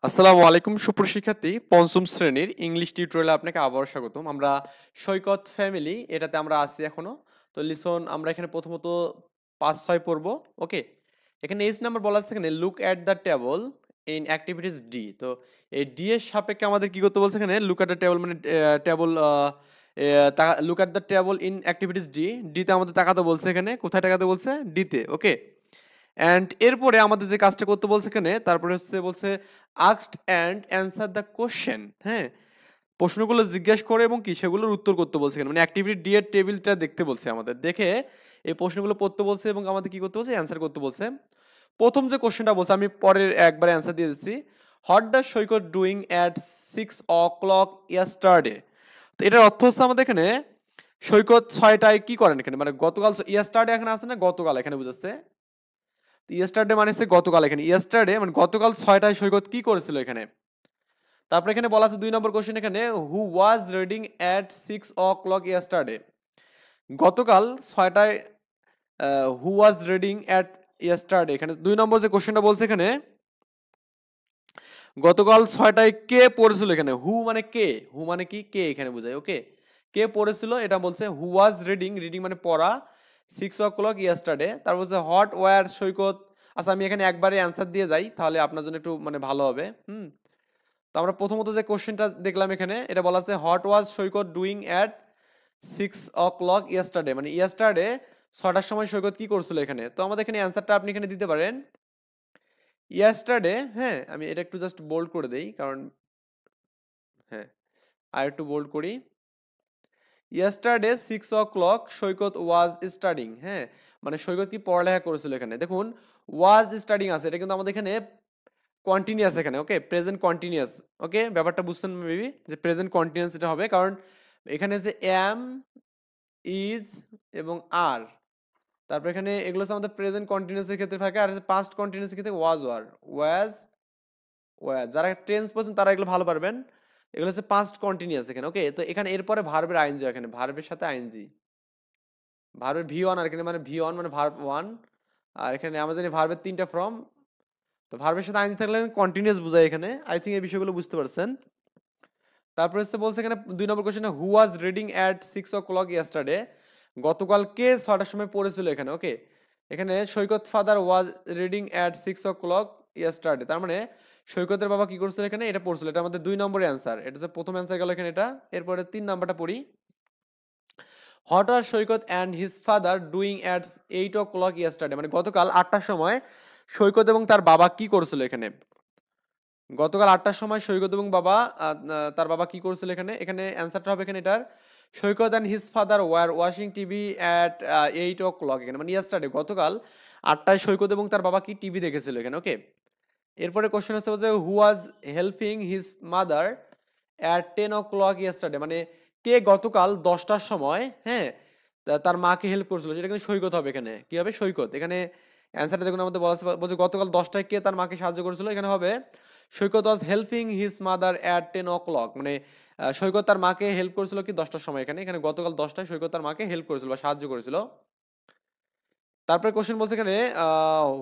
আসসালামু আলাইকুম সুপ্রশিক্ষার্থী পঞ্চম শ্রেণীর ইংলিশ টিউটোরিয়ালে আপনাকে আবারও স্বাগতম। আমরা সৈকত ফ্যামিলি এটাতে আমরা আছি এখনো। তো লিসন আমরা এখানে প্রথমত ৫-৬ পড়ব। ওকে, এখানে এজ নাম্বার বলা আছে, এখানে look at the table in activities D. তো এই ডি এর সাপেক্ষে আমাদের কি করতে বলছে, এখানে লুক অ্যাট দ্য টেবল মানে table look at the table in activities D, ডিতে আমাদের তাকাতে বলছে, এখানে কোথায় তাকাতে বলছে, ডিতে। ওকে, অ্যান্ড এরপরে আমাদের যে কাজটা করতে বলছে এখানে, তারপরে বলছে asked and answer the question. হ্যাঁ, প্রশ্নগুলো জিজ্ঞেস করে এবং কি সেগুলোর উত্তর করতে বলছে এখানে, মানে অ্যাক্টিভিটি ডি এর টেবিলটা দেখতে বলছে আমাদের, দেখে এই প্রশ্নগুলো পড়তে বলছে এবং আমাদের কি করতে বলছে, অ্যান্সার করতে বলছে। প্রথম যে কোশ্চেনটা বলছে আমি পরের একবারে অ্যান্সার দিয়ে দিচ্ছি। What does Saikat doing at 6 o'clock yesterday. তো এটার অর্থ হচ্ছে আমাদের এখানে সৈকত 6টায় কি করেন এখানে, মানে গতকাল, ইয়াস্টারডে এখানে আছে না, গতকাল এখানে বুঝাচ্ছে। ইয়েস্টারডে মানে হচ্ছে গতকাল, এখানে ইয়েস্টারডে মানে গতকাল 6টায় সৈকত কি করেছিল এখানে। তারপরে এখানে বলা আছে 2 নম্বর কোশ্চেন, এখানে who was reading at 6 o'clock yesterday. গতকাল 6টায় who was reading at yesterday, এখানে 2 নম্বর যে কোশ্চেনটা বলছে এখানে, গতকাল 6টায় কে পড়েছিল, এখানে হু মানে কে, হু মানে কি, কে এখানে বোঝায়। ওকে, কে পড়েছিল এটা বলছে, হু ওয়াজ রিডিং, রিডিং মানে পড়া, 6 o'clock ইয়েস্টারডে। তারপর হচ্ছে হোয়াট ওয়ার সৈকত। আচ্ছা আমি এখানে একবারে অ্যান্সার দিয়ে যাই, তাহলে আপনার জন্য একটু মানে ভালো হবে। তো আমরা প্রথমত যে কোশ্চেনটা দেখলাম এখানে, এটা বলা আছে what was Saikat doing at 6 o'clock yesterday, মানে ইয়েস্টারডে 6টার সময় সৈকত কি করছিল এখানে। তো আমাদের এখানে অ্যান্সারটা আপনি এখানে দিতে পারেন ইয়াস্টারডে। হ্যাঁ, আমি এটা একটু জাস্ট বোল্ড করে দেই, কারণ হ্যাঁ, আর একটু বোল্ড করি। Yesterday 6 o'clock Saikat was studying. হ্যাঁ, মানে সৈকত কি পড়ালেখা করেছিল এখানে। দেখুন ওয়াজ স্টাডিং আছে, এটা কিন্তু আমাদের এখানে কন্টিনিউয়াস এখানে। ওকে, প্রেজেন্ট কন্টিনিউয়াস। ওকে, ব্যাপারটা বুঝছেন মেবি, যে প্রেজেন্ট কন্টিনিউয়াস এটা হবে, কারণ এখানে যে এম, ইজ এবং আর, তারপর এখানে এগুলো হচ্ছে আমাদের প্রেজেন্ট কন্টিনিউয়াসের ক্ষেত্রে থাকে, আর পাস্ট কন্টিনিউয়াসের ক্ষেত্রে ওয়াজ ওয়ার, ওয়াজ ওয়াজ। যারা টেন্স পড়ছেন তারা এগুলো ভালো পারবেন। এগুলো হচ্ছে পাস্ট কন্টিনিউয়াস এখানে। ওকে, তো এখানে এরপরে ভার্বের আইএনজি, এখানে ভার্বের সাথে আইএনজি, ভার্বের ভি ওয়ান, আর এখানে মানে ভি ওয়ান মানে ভার্ব ওয়ান, আর এখানে আমরা জানি ভার্বের 3টা ফর্ম। তো ভার্বের সাথে আইএনজি থাকলে কন্টিনিউয়াস বোঝায় এখানে। আই থিঙ্ক এই বিষয়গুলো বুঝতে পারছেন। তারপরে বলছে এখানে 2 নম্বর কোশ্চেনে who was reading at 6 o'clock yesterday. গতকাল কে 6টার সময় পড়েছিল এখানে। ওকে, এখানে Saikat father was reading at 6 o'clock yesterday, তার মানে সৈকতের বাবা কি করছিল এখানে, এটা পড়ছিল। এটা আমাদের 2 নম্বরের অ্যান্সার, এটা হচ্ছে প্রথম অ্যান্সার গেল এখানে এটা। এরপরে 3 নাম্বারটা পড়ি। What are Saikat and his father doing at 8 o'clock yesterday, মানে গতকাল 8টার সময় সৈকত এবং তার বাবা কি করছিল এখানে। গতকাল 8টার সময় সৈকত এবং বাবা তার বাবা কি করছিল এখানে। এখানে অ্যান্সারটা হবে এখানে এটার, Saikat and his father were watching TV at 8 o'clock, এখানে মানে ইয়েস্টারডে গতকাল 8টায় সৈকত এবং তার বাবা কি টিভি দেখেছিল এখানে। ওকে, এরপরে কোশ্চেন হচ্ছে যে who was helping his mother at 10 o'clock yesterday, মানে কে গতকাল 10টার সময়, হ্যাঁ, তার মাকে হেল্প করছিল, সেটা কিন্তু সৈকত হবে এখানে। কি হবে, সৈকত। এখানে অ্যান্সারটা দেখুন আমাদের বলা আছে, বলছে গতকাল 10টায় কে তার মাকে সাহায্য করেছিল, এখানে হবে Saikat was helping his mother at 10 o'clock, মানে সৈকত তার মাকে হেল্প করেছিল কি 10টার সময় এখানে। এখানে গতকাল 10টায় সৈকত তার মাকে হেল্প করেছিল বা সাহায্য করেছিল। তারপরে কোশ্চেন বলছে এখানে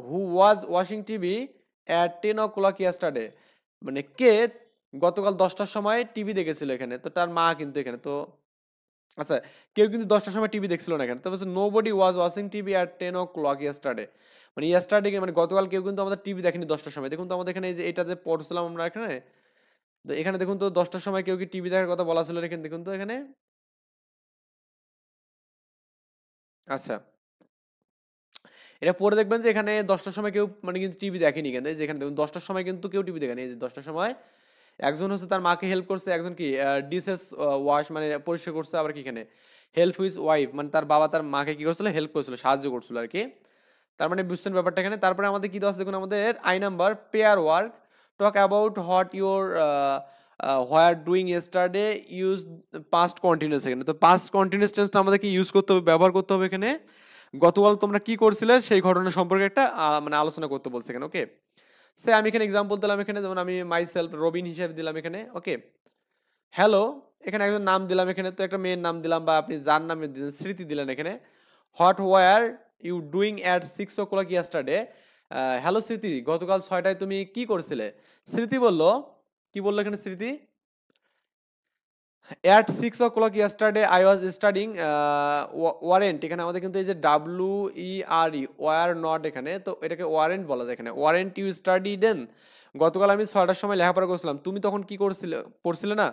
who was washing TV at 10 o'clock yesterday, মানে কে গতকাল 10টার সময় টিভি দেখেছিল এখানে। তো তার মা কিন্তু এখানে। তো আচ্ছা, কেউ কিন্তু 10টার সময় টিভি দেখছিল না এখানে। তো বলছে nobody was watching TV at 10 o'clock yesterday, মানে ইয়েস্টারডে মানে গতকাল কেউ কিন্তু আমাদের টিভি দেখেনি 10টার সময়। দেখুন তো আমাদের এখানে এই যে এটা যে পড়ছিলাম আমরা এখানে, তো এখানে দেখুন তো 10টার সময় কেউ কি টিভি দেখার কথা বলা ছিল এখানে, দেখুন তো এখানে। আচ্ছা, এটা পরে দেখবেন যে এখানে 10টার সময় কেউ মানে কিন্তু টিভি দেখেনি, কিন্তু এই যে এখানে দেখুন 10টার সময় কিন্তু কেউ টিভি দেখেনি। এই যে 10টার সময় একজন হচ্ছে তার মাকে হেল্প করছে, একজন কি ডিসেস ওয়াশ মানে পরিষ্কার করছে, আবার কি এখানে হেল্প হুইজ ওয়াইফ মানে তার বাবা তার মাকে কি করছিল, হেল্প করেছিল, সাহায্য করছিল আর কি। তার মানে বুঝছেন ব্যাপারটা এখানে। তারপরে আমাদের কি দেওয়া আছে দেখুন, আমাদের I number pair work talk about what your where doing yesterday use past continuous, এখানে তো পাস্ট কন্টিনিউয়াস টেন্সটা আমাদেরকে ইউজ করতে হবে, ব্যবহার করতে হবে এখানে। গতকাল তোমরা কি করছিলে সেই ঘটনা সম্পর্কে একটা মানে আলোচনা করতে বলছে এখানে। ওকে, সে আমি এখানে এক্সাম্পল দিলাম এখানে, যেমন আমি মাই সেলফ রবিন হিসেবে দিলাম এখানে। ওকে, হ্যালো, এখানে একজন নাম দিলাম এখানে, তো একটা মেয়ের নাম দিলাম, বা আপনি যার নামে দিলেন স্মৃতি দিলেন এখানে। What were you doing at 6 o'clock yesterday, hello Smriti, গতকাল 6টায় তুমি কি করছিলে? স্মৃতি বলল, কি বললো এখানে স্মৃতি? At 6 o'clock yesterday I was studying warrant. এখানে আমাদের কিন্তু এই যে WERE ওয়ার নট, এখানে তো এটাকে ওয়ারেন্ট বলা যায়। এখানে ওয়ারেন্ট ইউ স্টাডি দেন, গতকাল আমি 6টার সময় লেখাপড়া করছিলাম, তুমি তখন কি করছিলে? পড়ছিলে না?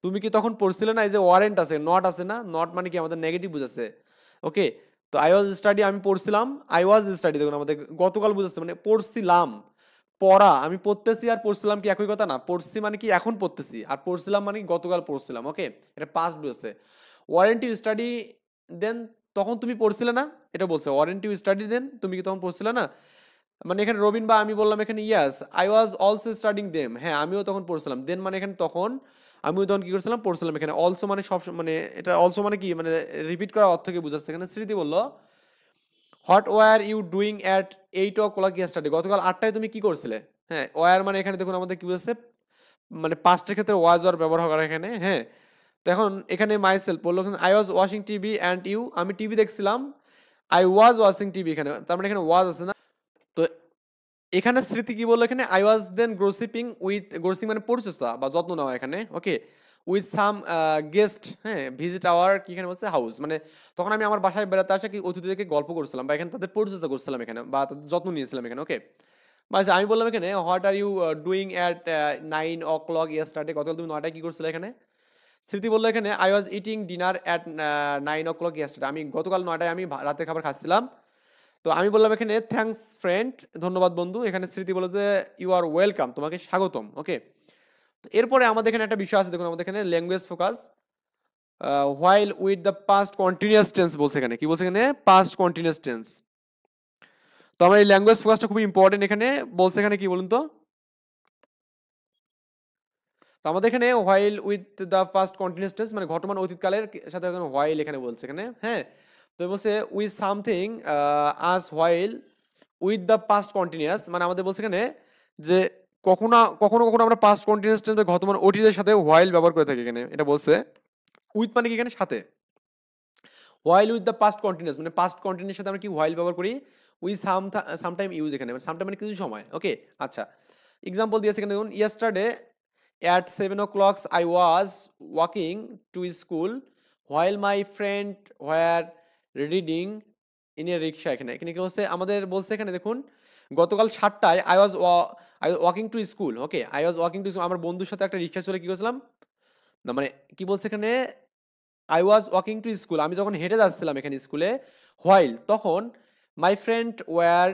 তুমি কি তখন পড়ছিলে না? এই যে ওয়ারেন্ট আছে, নট আছে না, নট মানে কি আমাদের নেগেটিভ বুঝাচ্ছে। ওকে, তো আই ওয়াজ স্টাডি আমি পড়ছিলাম, আই ওয়াজ স্টাডি দেখুন আমাদের গতকাল বুঝাচ্ছে মানে পড়ছিলাম। পড়া, আমি পড়তেছি আর পড়ছিলাম কি একই কথা না? পড়ছি মানে কি এখন পড়তেছি, আর পড়ছিলাম মানে কি গতকাল পড়ছিলাম। ওকে, এটা পাস্ট বলছে। ওয়ারেন্ট ইউ স্টাডি দেন, তখন তুমি পড়ছিলে না, এটা বলছে। ওয়ারেন্ট ইউ স্টাডি দেন, তুমি কি তখন পড়ছিলে না? মানে এখানে রবিন বা আমি বললাম এখানে yes I was also studying them, হ্যাঁ আমিও তখন পড়ছিলাম। দেন মানে এখানে তখন আমিও তখন কি করছিলাম? পড়ছিলাম। এখানে অলসো মানে সব মানে এটা অলসো মানে কি মানে রিপিট করার অর্থকে বোঝাচ্ছে। এখানে স্মৃতি বললো what were you doing at 8 o'clock yesterday, গতকাল 8টায় তুমি কি করছিলে? হ্যাঁ, ওয়ার মানে এখানে দেখুন আমাদের কি বলছে, মানে পাস্টের ক্ষেত্রে ওয়াজ ওয়ার ব্যবহার করা এখানে। হ্যাঁ, তো এখন এখানে মাইসেলফ বললো I was watching TV and you, আমি টিভি দেখছিলাম। আই ওয়াজ ওয়াচিং টিভি, এখানে তার মানে এখানে ওয়াজ আছে না। তো এখানে স্মৃতি কি বললো? এখানে I was then gossiping with, গ্রসিং মানে পরিচর্যা বা যত্ন নেওয়া এখানে। ওকে, উইথ সাম গেস্ট, হ্যাঁ ভিজিট আওয়ার কি এখানে বলছে হাউস, মানে তখন আমি আমার বাসায় বেড়াতে আসা কি অতিথিদেরকে গল্প করছিলাম বা এখানে তাদের পরিচর্যা করছিলাম এখানে, বা তাদের যত্ন নিয়েছিলাম এখানে। ওকে, বাস আমি বললাম এখানে what are you doing at 9 o'clock yesterday, গতকাল তুমি 9টায় কি করছিলে? এখানে স্মৃতি বললো এখানে I was eating dinner at 9 o'clock yesterday, আমি গতকাল 9টায় আমি রাতের খাবার খাচ্ছিলাম। তো আমি বললাম এখানে থ্যাঙ্কস ফ্রেন্ড, ধন্যবাদ বন্ধু। এখানে স্মৃতি বলে যে ইউ আর ওয়েলকাম, তোমাকে স্বাগতম। ওকে, তো এরপরে আমাদের এখানে একটা বিষয় আছে দেখুন, আমাদের এখানে language focus while with the past continuous tense বলছে। এখানে কি বলছে? এখানে পাস্ট কন্টিনিউয়াস টেন্স। তো আমার এই ল্যাঙ্গুয়েজ ফোকাসটা খুবই ইম্পর্টেন্ট। এখানে বলছে এখানে কি বলুন তো? তো আমাদের এখানে while with the first continuous tense মানে ঘটমান অতীতকালের সাথে এখানে হোয়াইল এখানে বলছে এখানে। হ্যাঁ, তো বলছে with something us while with the past continuous, মানে আমাদের বলছে এখানে যে কখনো কখনো কখনো আমরা পাস্ট কন্টিনিউয়াস টেন্স ঘটমান অতীতের সাথে হোয়াইল ব্যবহার করে থাকি এখানে। এটা বলছে উইথ মানে কি এখানে সাথে, while with the past continuous মানে পাস্ট কন্টিনিউয়াস সাথে আমরা কি হোয়াইল ব্যবহার করি, উই সামটাইম ইউজ এখানে, মানে সামটাইম মানে কিছু সময়। ওকে, আচ্ছা এক্সাম্পল দিয়েছে এখানে দেখুন yesterday at 7 o'clock I was walking to school while my friend were reading in a rickshaw. এখানে এখানে কি বলছে? আমাদের বলছে এখানে দেখুন গতকাল 7টায় I was walking to school. Okay, I was walking to school, আমার বন্ধুর সাথে একটা রিক্সা চলে কি করছিলাম না, মানে কি বলছে এখানে I was walking to school, আমি যখন হেঁটে যাচ্ছিলাম এখানে স্কুলে, হোয়াইল তখন my friend were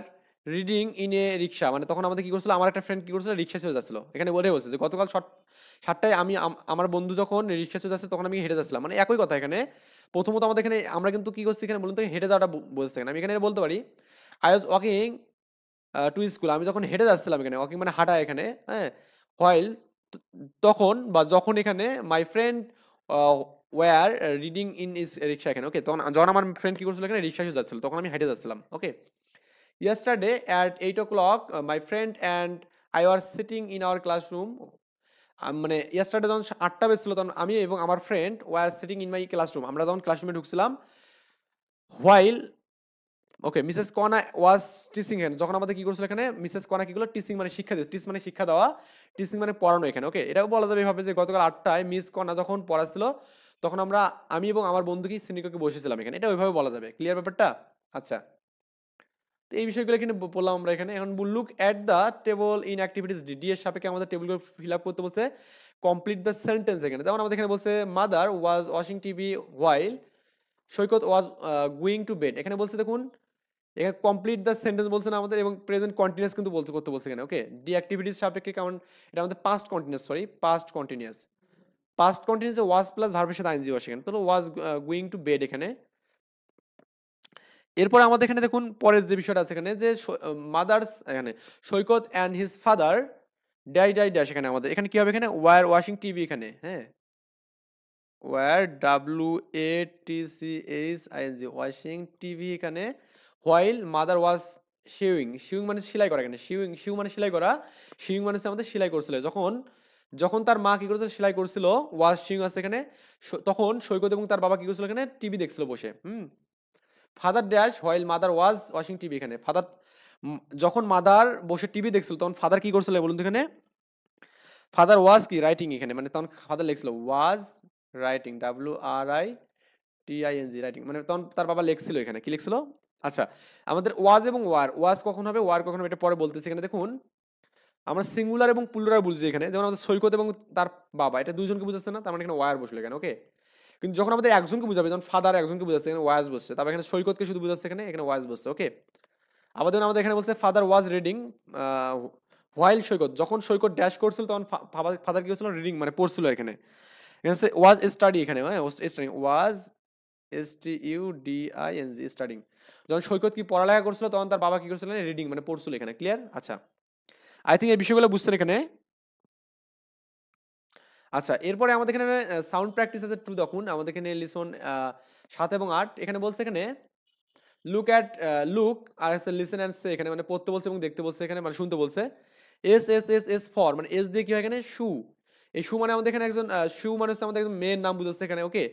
reading in a rickshaw, মানে তখন আমাদের কি করছিল, আমার একটা ফ্রেন্ড কি করছিল রিক্সা চলে যাচ্ছিল। এখানে বলে বলছে যে গতকাল 7টায় আমি আমার বন্ধু যখন রিক্সা চলে যাচ্ছে তখন আমি হেঁটে যাচ্ছিলাম, মানে একই কথা। এখানে প্রথমত আমাদের এখানে আমরা কিন্তু কি করছি এখানে বলুন তো, হেঁটে যাওয়াটা বলছে। এখানে আমি এখানে বলতে পারি I was walking to school, আমি যখন হেঁটে যাচ্ছিলাম এখানে, ওয়াকিং মানে হাঁটা এখানে। হ্যাঁ, হোয়াইল তখন বা যখন এখানে my friend were reading in is rickshaw এখানে। ওকে, তখন যখন আমার ফ্রেন্ড কি করছিল এখানে রিক্সা যাচ্ছিল তখন আমি হেঁটে যাচ্ছিলাম। ওকে, yesterday at 8 o'clock my friend and I were sitting in our classroom, মানে yesterday যখন 8টা বেজছিল তখন আমি এবং আমার friend were sitting in my classroom, আমরা যখন ক্লাসরুমে ঢুকছিলাম। হোয়াইল ওকে মিসেস কনা ওয়াজ টিচিং, এখানে যখন আমাদের কি করছিল এখানে মিসেস কনা কি করলো, টিচিং মানে শিক্ষা দিচ্ছে, টিচ মানে শিক্ষা দেওয়া, টিচিং মানে পড়ানো এখানে। ওকে, এটাও বলা যাবে এভাবে যে গতকাল 8টায় মিস কনা যখন পড়াচ্ছিল তখন আমি এবং আমার বন্ধু কি শ্রেণীকক্ষে বসেছিলাম এখানে, এটা ওইভাবে বলা যাবে। ক্লিয়ার ব্যাপারটা? আচ্ছা, তো এই বিষয়গুলো এখানে বললাম আমরা এখানে। এখন look at the table in activities D, D এর সাপেক্ষে আমাদের টেবিলগুলো ফিল আপ করতে বলছে। কমপ্লিট দ্য সেন্টেন্স এখানে, যেমন আমাদের এখানে বলছে mother was washing TV while Saikat was going to bed. এখানে বলছে দেখুন এখানে কমপ্লিট দ্য সেন্টেন্স বলছে না আমাদের, এবং প্রেজেন্ট কন্টিনিউয়াস কিন্তু বলতে করতে বলছে এখানে। ওকে, ডি অ্যাক্টিভিটিস সাপেক্ষে কেমন, এটা আমাদের past continuous, sorry past continuous. Past continuous ওয়াজ প্লাস ভার্বের সাথে আইএনজি বসে এখানে, তো ওয়াজ গোয়িং টু বেড এখানে। এরপর আমাদের এখানে দেখুন পরের যে বিষয়টা আছে এখানে যে মাদার্স, এখানে সৈকত অ্যান্ড হিজ ফাদার ড্যাশ এখানে আমাদের এখানে কি হবে, এখানে ওয়ার ওয়াশিং টিভি এখানে। হ্যাঁ, ওয়ার WATCHING ওয়াশিং টিভি এখানে। হোয়াইল মাদার ওয়াজ শিউইং, শিউইং মানে সেলাই করা এখানে, শিউ মানে সেলাই করা, শিউইং মানে হচ্ছে আমাদের সেলাই করছিল। যখন যখন তার মা কি করেছিল, সেলাই করছিল, ওয়াজ শিউইং আছে এখানে, তখন সৈকত এবং তার বাবা কি করছিল এখানে, টিভি দেখছিল বসে। Father dash while mother was washing TV এখানে। যখন মাদার বসে টিভি দেখছিল তখন ফাদার কি করছিল বলুন তো এখানে? ফাদার ওয়াজ কি রাইটিং এখানে, মানে তখন father লিখছিল was writing, WRITING writing, মানে তখন তার বাবা লিখছিল এখানে কি লিখছিল? আচ্ছা, আমাদের ওয়াজ এবং ওয়ার, ওয়াজ কখন হবে ওয়ার কখন হবে এটা পরে বলতেছি। এখানে দেখুন আমরা সিঙ্গুলার এবং প্লুরাল বুঝছি এখানে, যেমন আমাদের সৈকত এবং তার বাবা এটা দুইজনকে বুঝাচ্ছে না, তার মানে এখানে ওয়ার বসলো এখানে, ওকে। কিন্তু যখন আমাদের একজনকে বুঝাবে, যখন ফাদার একজনকে বুঝাচ্ছে এখানে ওয়াজ বসছে, তারপর এখানে সৈকতকে শুধু বুঝাচ্ছে এখানে ওয়াজ বসছে, ওকে। আবার দেখুন আমাদের এখানে বলছে ফাদার ওয়াজ রিডিং হোয়াইল সৈকত, যখন সৈকত ড্যাশ করছিল তখন ফাদার কি হচ্ছিল? রিডিং মানে পড়ছিল এখানে। এখানে ওয়াজ স্টাডি, এখানে স্টাডিং ওয়াজ STUDING স্টাডিং, যখন সৈকত কি পড়ালেখা করছিল তখন তার বাবা কি করছিল? রিডিং মানে পড়ছিল এখানে, ক্লিয়ার? আচ্ছা, আই থিঙ্ক এই বিষয়গুলো বুঝছেন এখানে। আচ্ছা, এরপরে আমাদের এখানে সাউন্ড প্র্যাকটিস আছে টু, দেখুন আমাদের এখানে লিসন 7 এবং 8 এখানে বলছে এখানে লুক আর হচ্ছে লিসেন অ্যান্ড সে, এখানে মানে পড়তে বলছে এবং দেখতে বলছে এখানে, মানে শুনতে বলছে। এস ফর মানে এস দিয়ে কি হয় এখানে? শু। এই শু মানে আমাদের এখানে একজন শু মানে হচ্ছে আমাদের একজন মেয়ের নাম বুঝাচ্ছে এখানে, ওকে।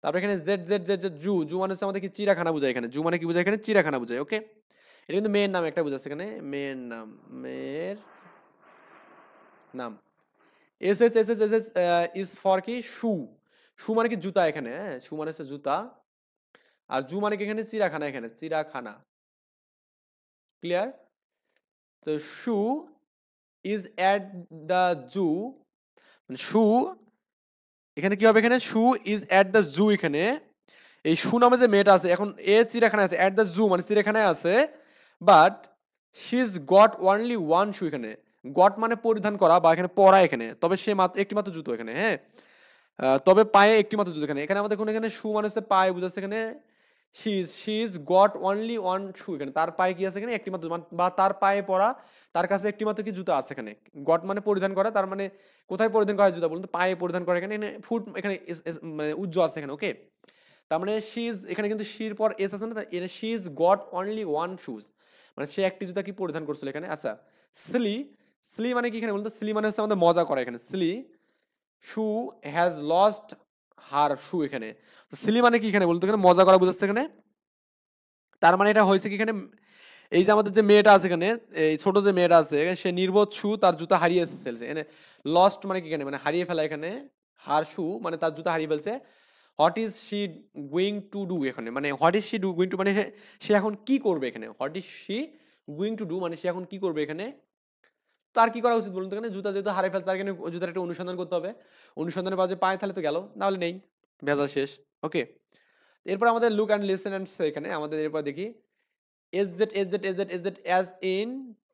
তারপর এখানে জেড জেড জেড জেড জু, জু মানে হচ্ছে আমাদের কি চিড়াখানা বোঝায় এখানে, জু মানে কি বোঝায় এখানে? চিড়াখানা বোঝায়, ওকে। এটা কিন্তু মেয়ের নাম একটা বোঝাচ্ছে এখানে, মেয়ের নাম, মেয়ের নাম। এস ইজ ফর কি? শু। শু মানে কি জুতা এখানে, হ্যাঁ, শু মানে হচ্ছে জুতা। আর জু মানে কি এখানে? চিড়াখানা, এখানে চিড়াখানা, ক্লিয়ার? তো শু ইজ অ্যাট দ্য জু, শু এখানে কি হবে? এখানে শু ইজ অ্যাট দ্য জু, এখানে এই শু নামে যে মেয়েটা আছে এখন এ চিড়াখানায় আছে, অ্যাট দ্য জু মানে চিড়াখানায় আছে, but she is got only one shoe, এখানে গট মানে পরিধান করা বা এখানে পরা এখানে, তবে সে মাত্র একটি মাত্র জুতো এখানে, হ্যাঁ। তবে পায়ে একটি মাত্র জুতো এখানে, এখানে আমাদের দেখুন এখানে শু মানে হচ্ছে পায়ে বুঝাচ্ছে এখানে, she is got only one shoe, এখানে তার পায়ে কি আছে? এখানে একটি মাত্র, বা তার পায়ে পরা, তার কাছে একটি মাত্র কি জুতা আছে এখানে। গট মানে পরিধান করা, তার মানে কোথায় পরিধান করা হয় জুতা বলুন তো? পায়ে পরিধান করা, এখানে ফুট এখানে মানে উজ্জ্বল আছে এখানে, ওকে। তার মানে শি ইজ, এখানে কিন্তু শির পর এস আছে না, she is got only one shoes, মানে সে একটি জুতা কি পরিধান করছিল এখানে। আচ্ছা, স্লি, স্লি মানে কি এখানে বলতো? স্লি মানে হচ্ছে আমাদের মজা করা এখানে, স্লি শু হ্যাজ লস্ট হার শু, এখানে তো স্লি মানে কি এখানে বলতো? এখানে মজা করা বুঝাচ্ছে এখানে। তার মানে এটা হয়েছে কি এখানে, এই যে আমাদের যে মেয়েটা আছে এখানে, এই ছোট যে মেয়েটা আছে এখানে, সে নির্বোধ শু তার জুতা হারিয়ে ফেলছে এখানে। লস্ট মানে কি এখানে? মানে হারিয়ে ফেলা এখানে। হার শু মানে তার জুতা হারিয়ে ফেলছে। What is she going to do, এখানে মানে what is she do going to মানে সে এখন কি করবে এখানে। What is she going to do মানে সে এখন কি করবে এখানে। তার কি করা উচিত বলুন তো? এখানে জুতা যেহেতু হারিয়ে ফেলছে তার এখানে জুতার একটা অনুসন্ধান করতে হবে। অনুসন্ধানের পর যে পায় তাহলে তো গেল, নাহলে নেই, ভেজা শেষ, ওকে। এরপর আমাদের লুক অ্যান্ড লিসেন অ্যান্ড এখানে আমাদের এরপর দেখি S Z as in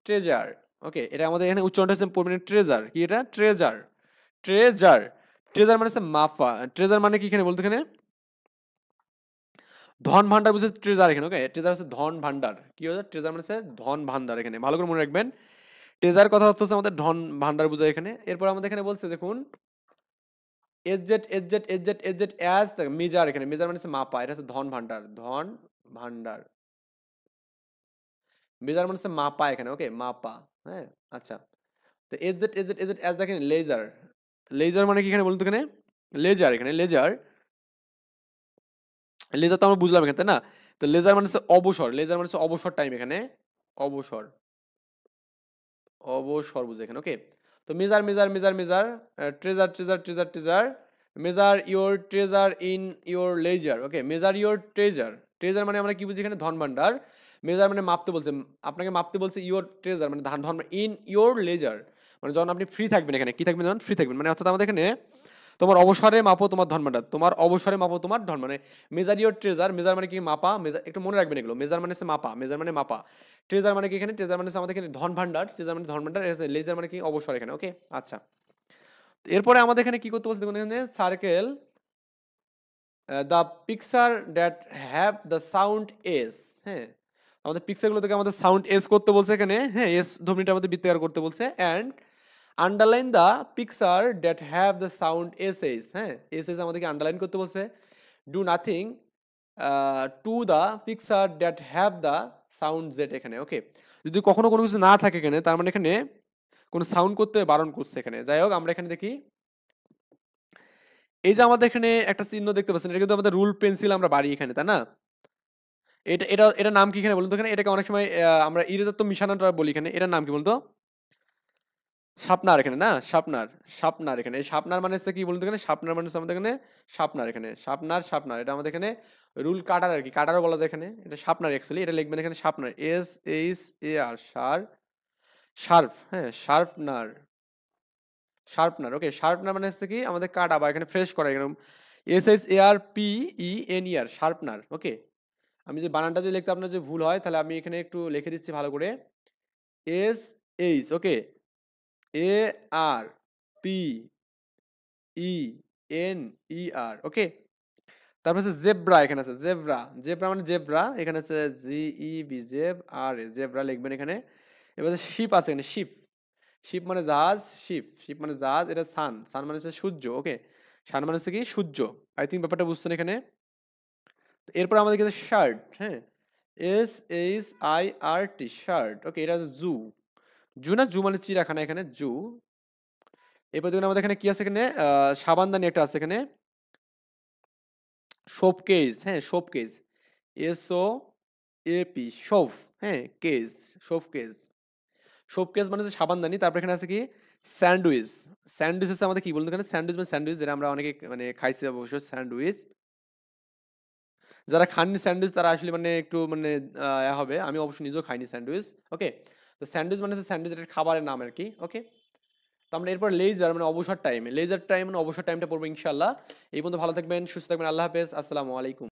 treasure, okay. এটা আমাদের এখানে উচ্চারণটা হচ্ছে পার্মানেন্ট ট্রেজার, কি এটা? ট্রেজার, ট্রেজার, ট্রেজার মানে হচ্ছে মাফা। ট্রেজার মানে কি এখানে বলতো? এখানে ধন ভান্ডার বুঝে ট্রেজার এখানে, ওকে। ট্রেজার হচ্ছে ধন ভান্ডার, কি হচ্ছে? ট্রেজার মানে হচ্ছে ধন ভান্ডার, এখানে ভালো করে মনে রাখবেন। ট্রেজার কথা হচ্ছে আমাদের ধন ভান্ডার বোঝায় এখানে। এরপর আমাদের এখানে বলছে দেখুন এস জেড অ্যাজ মেজার, এখানে মেজার মানে হচ্ছে মাপা, এটা হচ্ছে ধন ভান্ডার, ধন ভান্ডার। মেজার মানে হচ্ছে মাপা এখানে, ওকে, মাপা, হ্যাঁ। আচ্ছা, তো এস জেড অ্যাজ দেখেন লেজার, লেজার মানে কি এখানে বলুন তো? এখানে লেজার, এখানে লেজার, লেজার তো আমরা বুঝলাম এখানে, তাই না? তো লেজার মানে হচ্ছে অবসর, লেজার মানে হচ্ছে অবসর টাইম এখানে, অবসর, অবসর বুঝে এখানে, ওকে। তো measure measure measure measure, treasure treasure treasure treasure, measure your treasure in your leisure, okay. Measure your treasure, treasure মানে আমরা কি বুঝি এখানে? ধন ভান্ডার। মেজার মানে মাপতে বলছে, আপনাকে মাপতে বলছে ইওর ট্রেজার মানে ধন, ইন ইওর লেজার মানে যখন আপনি ফ্রি থাকবেন এখানে, কি থাকবেন? যখন ফ্রি থাকবেন, মানে অর্থাৎ আমাদের এখানে তোমার অবসরে মাপো তোমার ধন ভান্ডার, তোমার অবসরে মাপো তোমার ধন, মানে মেজার ইওর ট্রেজার, মেজার মানে কি? মাপা, মেজার একটু মনে রাখবেন এগুলো, মেজার মানে হচ্ছে মাপা, মেজার মানে মাপা। ট্রেজার মানে কি এখানে? ট্রেজার মানে হচ্ছে আমাদের এখানে ধন ভান্ডার, ট্রেজার মানে ধন ভান্ডার, লেজার মানে কি? অবসর এখানে, ওকে। আচ্ছা, এরপরে আমাদের এখানে কি করতে বলছে দেখুন, এখানে circle the picture that have the sound S, হ্যাঁ। আমাদের পিকচারগুলো থেকে আমাদের সাউন্ড এস করতে বলছে এখানে, হ্যাঁ, এস ধ্বনিটা আমাদের বৃত্তাকার করতে বলছে। And underline the picture that have the sound S S, হ্যাঁ, এস এস আমাদেরকে আন্ডারলাইন করতে বলছে। Do nothing to the picture that have the sound Z, এখানে, ওকে। যদি কখনো কোনো কিছু না থাকে এখানে, তার মানে এখানে কোনো সাউন্ড করতে বারণ করছে এখানে। যাই হোক, আমরা এখানে দেখি এই যে আমাদের এখানে একটা চিহ্ন দেখতে পাচ্ছেন, এটা কিন্তু আমাদের রুল পেন্সিল আমরা বাড়ি এখানে, তাই না? এটা নাম কি এখানে বলুন তো? এখানে এটাকে অনেক সময় আমরা ইরেজার তো মিশানোটা বলি এখানে। এটার নাম কি বলুন তো? শার্পনার এখানে না? শার্পনার এখানে। এই শার্পনার মানে হচ্ছে কি বলুন তো এখানে? শার্পনার মানে হচ্ছে আমাদের এখানে শার্পনার এখানে। শার্পনার। এটা আমাদের এখানে রুল কাটার আরকি। কাটারও বলা যায় এখানে। এটা শার্পনার অ্যাকচুয়ালি। এটা লিখবেন এখানে শার্পনার। SHAR শার্প, হ্যাঁ? শার্পনার। ওকে? শার্পনার মানে হচ্ছে কি আমাদের কাটা বা এখানে ফ্রেশ করা এরকম। SHARPENER sharpener. ওকে? আমি যে বানানটা যদি লিখতে আপনার যদি ভুল হয় তাহলে আমি এখানে একটু লিখে দিচ্ছি ভালো করে। ওকে? ARPENER ওকে? তারপর হচ্ছে জেব্রা এখানে আছে। জেব্রা মানে জেব্রা। এখানে আছে GEB জেব্রা লিখবেন এখানে। এবার হচ্ছে শিপ আছে এখানে শিপ মানে জাহাজ, শিপ মানে জাহাজ, এটা সান মানে হচ্ছে সূর্য, ওকে? সান মানে হচ্ছে কি সূর্য। আই থিংক ব্যাপারটা বুঝছেন এখানে। তো এরপর আমাদের কাছে শার্ট, হ্যাঁ? SHIRT শার্ট, ওকে? এটা হচ্ছে জু না, জু মানে চিড়াখানা এখানে জু। এরপর দেখুন আমাদের এখানে কি আছে এখানে সাবানদানি একটা আছে এখানে। শোপকেস, হ্যাঁ? শোপকেস, SOAP শোপ, হ্যাঁ? শোপকেস। শোপকেস মানে হচ্ছে সাবানদানি। তারপর এখানে আছে কি স্যান্ডউইচ। স্যান্ডউইচ হচ্ছে আমাদের কি বলুন তো এখানে? স্যান্ডউইচ মানে স্যান্ডউইচ যেটা আমরা অনেকে মানে খাইছি অবশ্য স্যান্ডউইচ। যারা খাননি স্যান্ডউইচ তারা আসলে মানে একটু মানে হবে। আমি অবশ্য নিজেও খাইনি স্যান্ডউইচ। ওকে? তো স্যান্ডউইচ মানে হচ্ছে স্যান্ডউইচ এটা খাবারের নাম আরকি। ওকে? তো আমরা এরপর লেজার মানে অবসর টাইম মানে অবসর টাইমটা পড়বো ইনশাআল্লাহ। এই পর্যন্ত ভালো থাকবেন, সুস্থ থাকবেন। আল্লাহ হাফেজ। আসসালামু আলাইকুম।